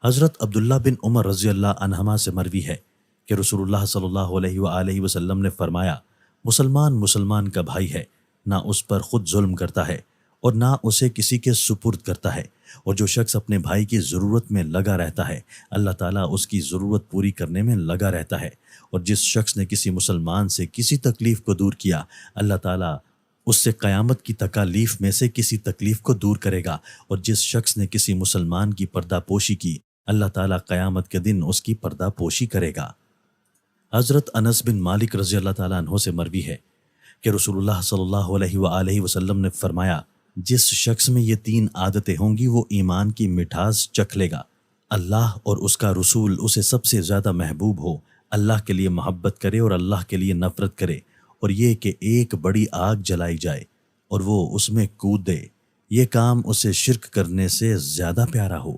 حضرت عبداللہ بن عمر رضی اللہ عنہما سے مروی ہے کہ رسول اللہ صلی اللہ علیہ وآلہ وسلم نے فرمایا، مسلمان مسلمان کا بھائی ہے، نہ اس پر خود ظلم کرتا ہے اور نہ اسے کسی کے سپرد کرتا ہے، اور جو شخص اپنے بھائی کی ضرورت میں لگا رہتا ہے اللہ تعالیٰ اس کی ضرورت پوری کرنے میں لگا رہتا ہے، اور جس شخص نے کسی مسلمان سے کسی تکلیف کو دور کیا اللہ تعالیٰ اس سے قیامت کی تکالیف میں سے کسی تکلیف کو دور کرے گا، اور جس شخص نے کسی مسلمان کی پردہ پوشی کی اللہ تعالیٰ قیامت کے دن اس کی پردہ پوشی کرے گا۔ حضرت انس بن مالک رضی اللہ تعالیٰ عنہ سے مروی ہے کہ رسول اللہ صلی اللہ علیہ وآلہ وسلم نے فرمایا، جس شخص میں یہ 3 عادتیں ہوں گی وہ ایمان کی مٹھاس چکھ لے گا، اللہ اور اس کا رسول اسے سب سے زیادہ محبوب ہو، اللہ کے لیے محبت کرے اور اللہ کے لیے نفرت کرے، اور یہ کہ ایک بڑی آگ جلائی جائے اور وہ اس میں کود دے، یہ کام اسے شرک کرنے سے زیادہ پیارا ہو۔